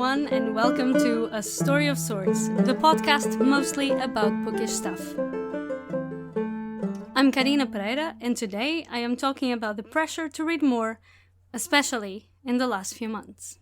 everyone, and welcome to A Story of Swords, the podcast mostly about bookish stuff. I'm Karina Pereira, and today I am talking about the pressure to read more, especially in the last few months.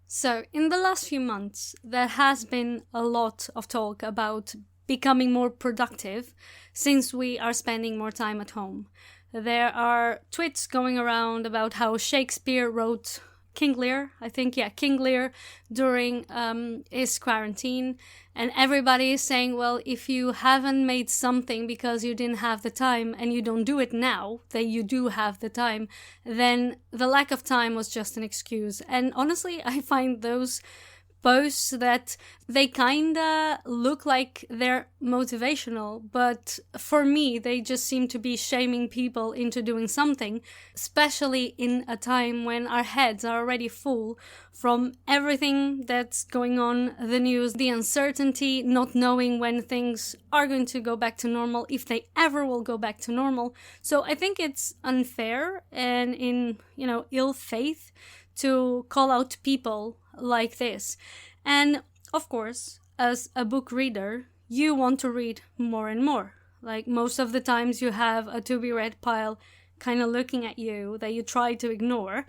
So, in the last few months, there has been a lot of talk about becoming more productive since we are spending more time at home. There are tweets going around about how Shakespeare wrote King Lear, King Lear during his quarantine, and everybody is saying, well, if you haven't made something because you didn't have the time and you don't do it now that you do have the time, then the lack of time was just an excuse. And honestly, I find those posts that they kinda look like they're motivational, but for me they just seem to be shaming people into doing something, especially in a time when our heads are already full from everything that's going on, the news, the uncertainty, not knowing when things are going to go back to normal, if they ever will go back to normal. So I think it's unfair and in, ill faith to call out people like this. And of course, as a book reader, you want to read more and more. Like most of the times you have a to be read pile kind of looking at you that you try to ignore.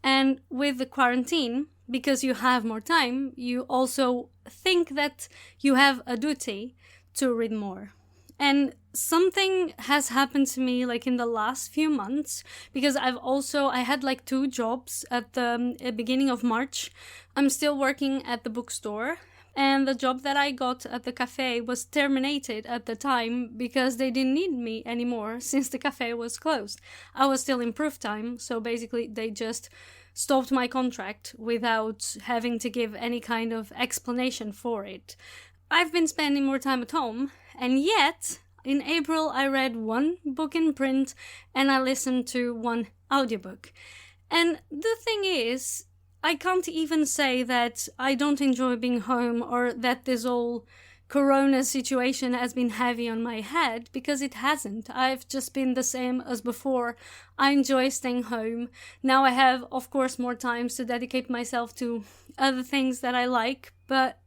And with the quarantine, because you have more time, you also think that you have a duty to read more. And something has happened to me like in the last few months, because I had like 2 jobs at the beginning of March. I'm still working at the bookstore, and the job that I got at the cafe was terminated at the time because they didn't need me anymore since the cafe was closed. I was still in proof time, so basically they just stopped my contract without having to give any kind of explanation for it. I've been spending more time at home, and yet in April I read 1 book in print and I listened to 1 audiobook. And the thing is, I can't even say that I don't enjoy being home or that this whole corona situation has been heavy on my head, because it hasn't. I've just been the same as before. I enjoy staying home. Now I have, of course, more time to dedicate myself to other things that I like, but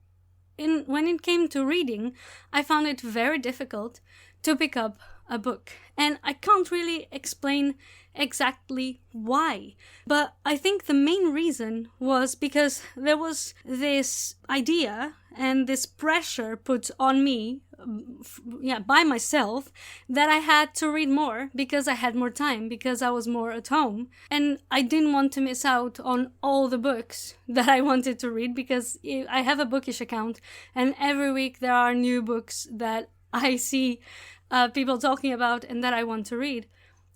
when it came to reading, I found it very difficult to pick up a book. And I can't really explain exactly why. But I think the main reason was because there was this idea and this pressure put on me, by myself, that I had to read more because I had more time, because I was more at home. And I didn't want to miss out on all the books that I wanted to read, because I have a bookish account and every week there are new books that I see people talking about and that I want to read.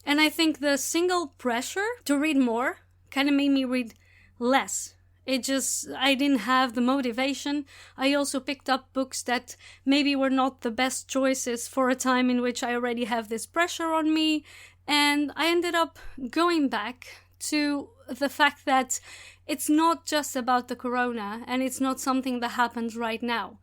And I think the single pressure to read more kind of made me read less. I didn't have the motivation. I also picked up books that maybe were not the best choices for a time in which I already have this pressure on me. And I ended up going back to the fact that it's not just about the corona, and it's not something that happens right now.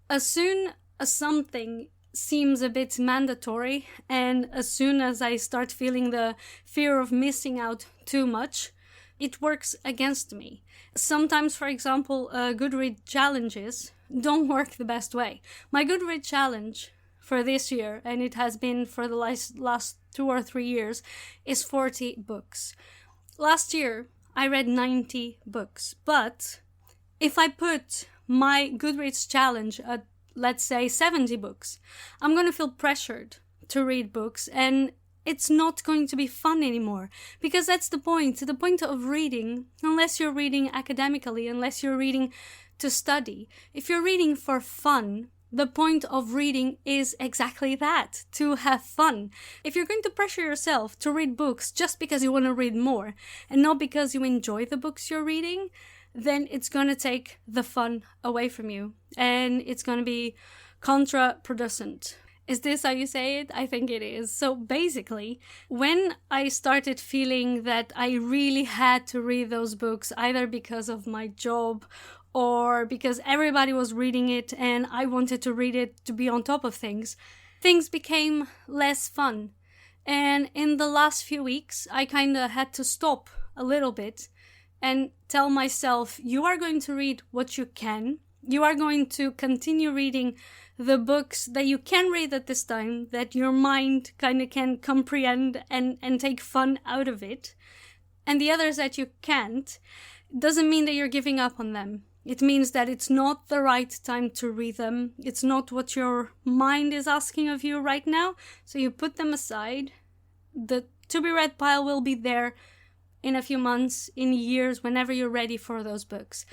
As soon as something seems a bit mandatory, and as soon as I start feeling the fear of missing out too much, it works against me. Sometimes, for example, Goodreads challenges don't work the best way. My Goodreads challenge for this year, and it has been for the last 2 or 3 years, is 40 books. Last year, I read 90 books, but if I put my Goodreads challenge at, let's say, 70 books, I'm going to feel pressured to read books, and it's not going to be fun anymore, because that's the point. The point of reading, unless you're reading academically, unless you're reading to study, if you're reading for fun, the point of reading is exactly that, to have fun. If you're going to pressure yourself to read books just because you want to read more and not because you enjoy the books you're reading, then it's going to take the fun away from you, and it's going to be contraproducent. Is this how you say it? I think it is. So basically, when I started feeling that I really had to read those books, either because of my job or because everybody was reading it and I wanted to read it to be on top of things, things became less fun. And in the last few weeks, I kind of had to stop a little bit and tell myself, you are going to read what you can. You are going to continue reading the books that you can read at this time, that your mind kind of can comprehend and take fun out of it. And the others that you can't, doesn't mean that you're giving up on them. It means that it's not the right time to read them. It's not what your mind is asking of you right now. So you put them aside. The to be read pile will be there in a few months, in years, whenever you're ready for those books.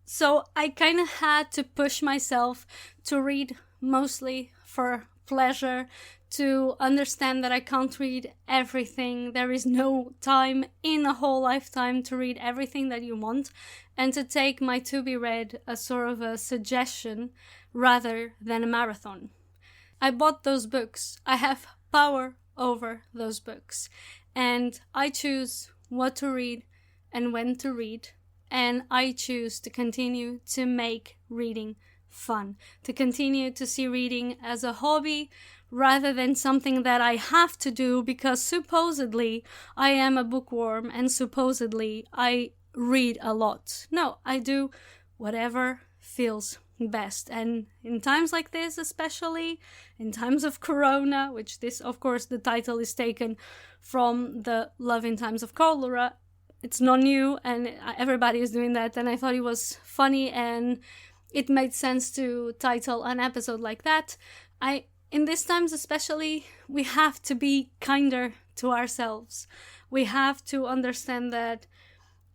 So I kind of had to push myself to read mostly for pleasure, to understand that I can't read everything. There is no time in a whole lifetime to read everything that you want, and to take my to be read as sort of a suggestion rather than a marathon. I bought those books. I have power over those books, and I choose what to read and when to read, and I choose to continue to make reading fun, to continue to see reading as a hobby rather than something that I have to do because supposedly I am a bookworm and supposedly I read a lot. No, I do whatever feels best. And in times like this, especially in times of Corona, which this, of course, the title is taken from the Love in Times of Cholera. It's not new and everybody is doing that. And I thought it was funny and it made sense to title an episode like that. In these times especially, we have to be kinder to ourselves. We have to understand that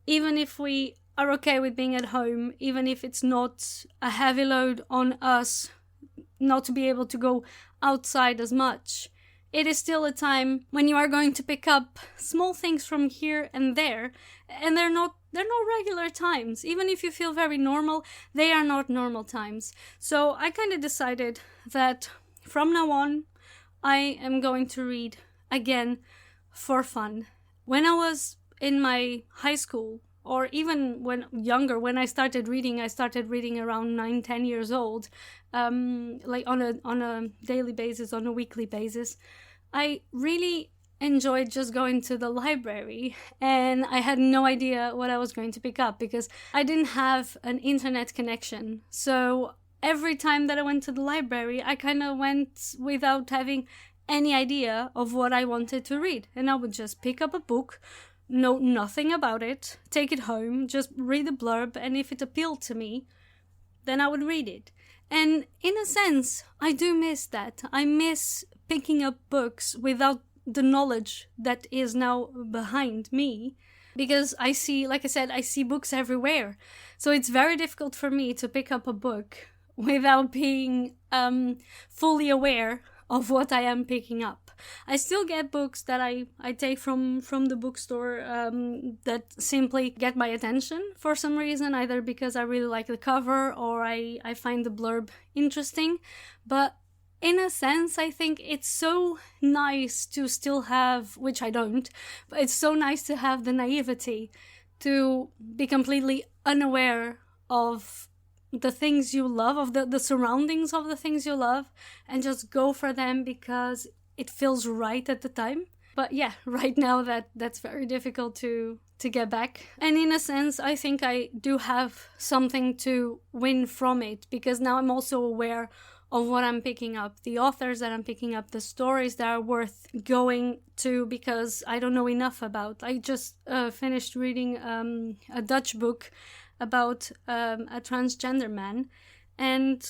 even if we are okay with being at home, even if it's not a heavy load on us not to be able to go outside as much, it is still a time when you are going to pick up small things from here and there, and they're not regular times. Even if you feel very normal, they are not normal times. So I kind of decided that from now on, I am going to read again for fun. When I was in my high school, or even when I started reading around 9-10 years old, like on a daily basis, on a weekly basis. I really enjoyed just going to the library, and I had no idea what I was going to pick up because I didn't have an internet connection. So every time that I went to the library, I kind of went without having any idea of what I wanted to read, and I would just pick up a book, know nothing about it, take it home, just read the blurb, and if it appealed to me, then I would read it. And in a sense, I do miss that. I miss picking up books without the knowledge that is now behind me, because I see, like I said, I see books everywhere. So it's very difficult for me to pick up a book without being fully aware of what I am picking up. I still get books that I take from the bookstore that simply get my attention for some reason, either because I really like the cover or I find the blurb interesting. But in a sense, I think it's so nice to still have, which I don't, but it's so nice to have the naivety to be completely unaware of the things you love, of the surroundings of the things you love, and just go for them because it feels right at the time. But yeah, right now that's very difficult to get back. And in a sense, I think I do have something to win from it, because now I'm also aware of what I'm picking up, the authors that I'm picking up, the stories that are worth going to, because I don't know enough about. I just finished reading a Dutch book about a transgender man, and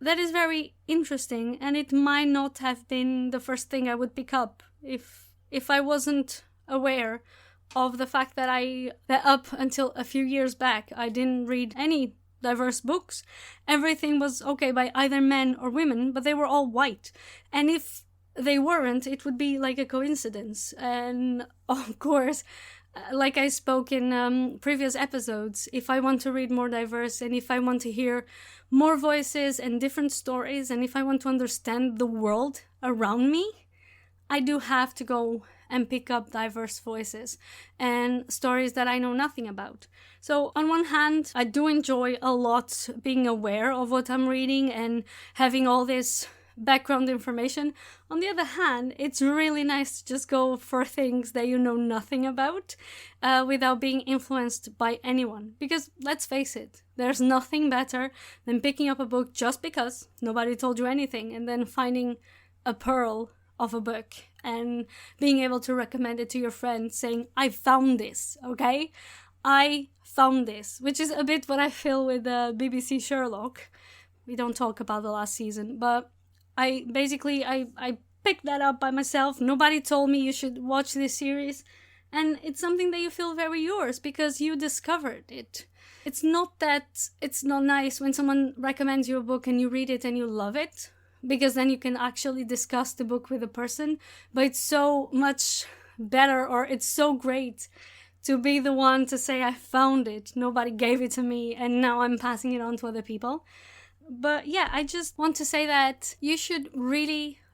that is very interesting, and it might not have been the first thing I would pick up if I wasn't aware of the fact that up until a few years back I didn't read any diverse books. Everything was okay by either men or women, but they were all white, and if they weren't, it would be like a coincidence. And of course, like I spoke in previous episodes, if I want to read more diverse, and if I want to hear more voices and different stories, and if I want to understand the world around me, I do have to go and pick up diverse voices and stories that I know nothing about. So on one hand, I do enjoy a lot being aware of what I'm reading and having all this background information. On the other hand, it's really nice to just go for things that you know nothing about without being influenced by anyone. Because let's face it, there's nothing better than picking up a book just because nobody told you anything and then finding a pearl of a book and being able to recommend it to your friends saying, I found this, okay? I found this, which is a bit what I feel with BBC Sherlock. We don't talk about the last season, but I picked that up by myself. Nobody told me you should watch this series, and it's something that you feel very yours because you discovered it. It's not that it's not nice when someone recommends you a book and you read it and you love it, because then you can actually discuss the book with a person, but it's so much better, or it's so great to be the one to say, I found it, nobody gave it to me, and now I'm passing it on to other people. But yeah, I just want to say that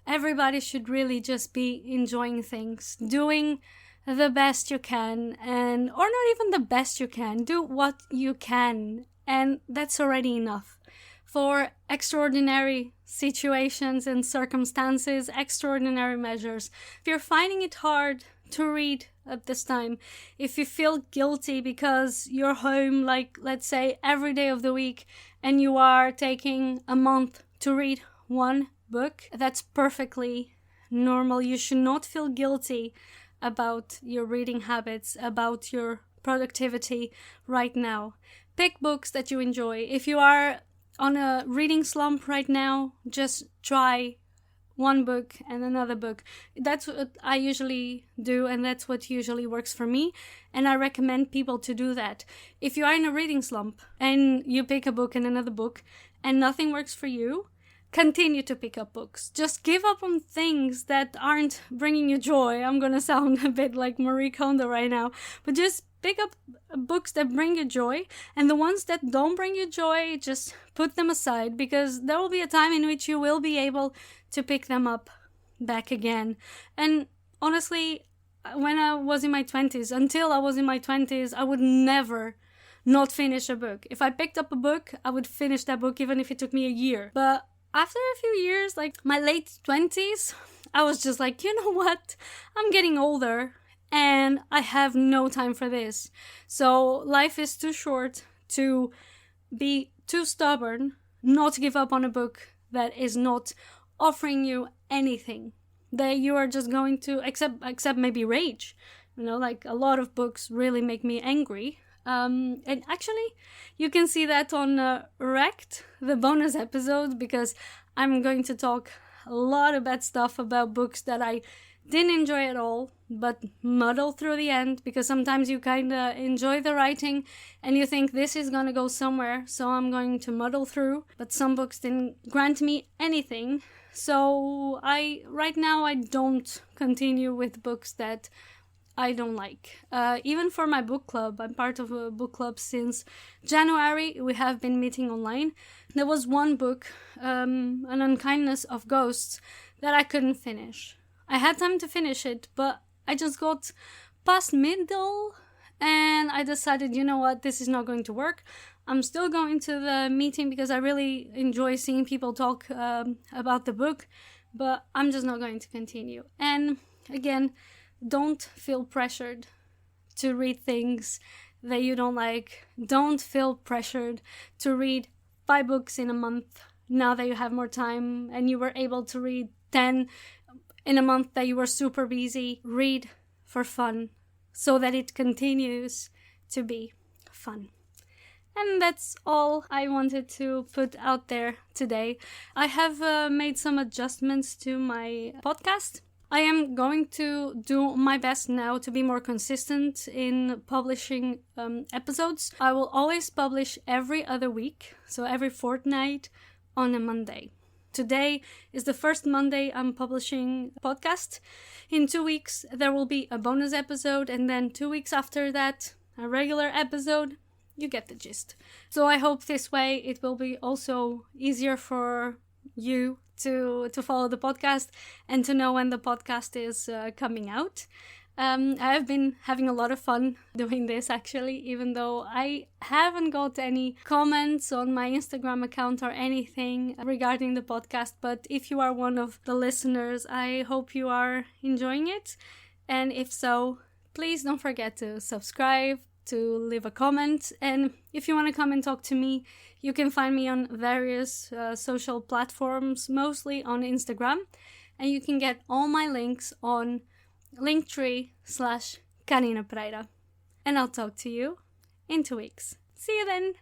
everybody should really just be enjoying things, doing the best you can, or not even the best you can, do what you can, and that's already enough. For extraordinary situations and circumstances, extraordinary measures. If you're finding it hard to read at this time, if you feel guilty because you're home, like let's say every day of the week, and you are taking a month to read one book, that's perfectly normal. You should not feel guilty about your reading habits, about your productivity right now. Pick books that you enjoy. If you are on a reading slump right now, just try one book and another book. That's what I usually do, and that's what usually works for me, and I recommend people to do that. If you are in a reading slump and you pick a book and another book and nothing works for you, continue to pick up books. Just give up on things that aren't bringing you joy. I'm gonna sound a bit like Marie Kondo right now, but just pick up books that bring you joy, and the ones that don't bring you joy, just put them aside, because there will be a time in which you will be able to pick them up back again. And honestly, when I was in my 20s, until I was in my 20s, I would never not finish a book. If I picked up a book, I would finish that book even if it took me a year. But after a few years, like my late 20s, I was just like, you know what? I'm getting older and I have no time for this. So life is too short to be too stubborn, not to give up on a book that is not offering you anything, that you are just going to except maybe rage. You know, like a lot of books really make me angry. And actually, you can see that on Wrecked, the bonus episode, because I'm going to talk a lot of bad stuff about books that I didn't enjoy at all, but muddle through the end, because sometimes you kind of enjoy the writing and you think this is going to go somewhere, so I'm going to muddle through. But some books didn't grant me anything, so right now I don't continue with books that I don't like. Even for my book club, I'm part of a book club since January. We have been meeting online. There was one book, An Unkindness of Ghosts, that I couldn't finish. I had time to finish it, but I just got past middle and I decided, you know what, this is not going to work. I'm still going to the meeting because I really enjoy seeing people talk about the book, but I'm just not going to continue. And again, don't feel pressured to read things that you don't like. Don't feel pressured to read 5 books in a month now that you have more time and you were able to read 10 in a month that you were super busy. Read for fun so that it continues to be fun. And that's all I wanted to put out there today. I have made some adjustments to my podcast. I am going to do my best now to be more consistent in publishing episodes. I will always publish every other week, so every fortnight on a Monday. Today is the first Monday I'm publishing a podcast. In 2 weeks, there will be a bonus episode, and then 2 weeks after that, a regular episode. You get the gist. So I hope this way it will be also easier for you to follow the podcast and to know when the podcast is coming out. I have been having a lot of fun doing this actually, even though I haven't got any comments on my Instagram account or anything regarding the podcast. But if you are one of the listeners, I hope you are enjoying it. And if so, please don't forget to subscribe, to leave a comment. And if you want to come and talk to me, you can find me on various social platforms, mostly on Instagram. And you can get all my links on Linktree/Karina Pereira. And I'll talk to you in 2 weeks. See you then!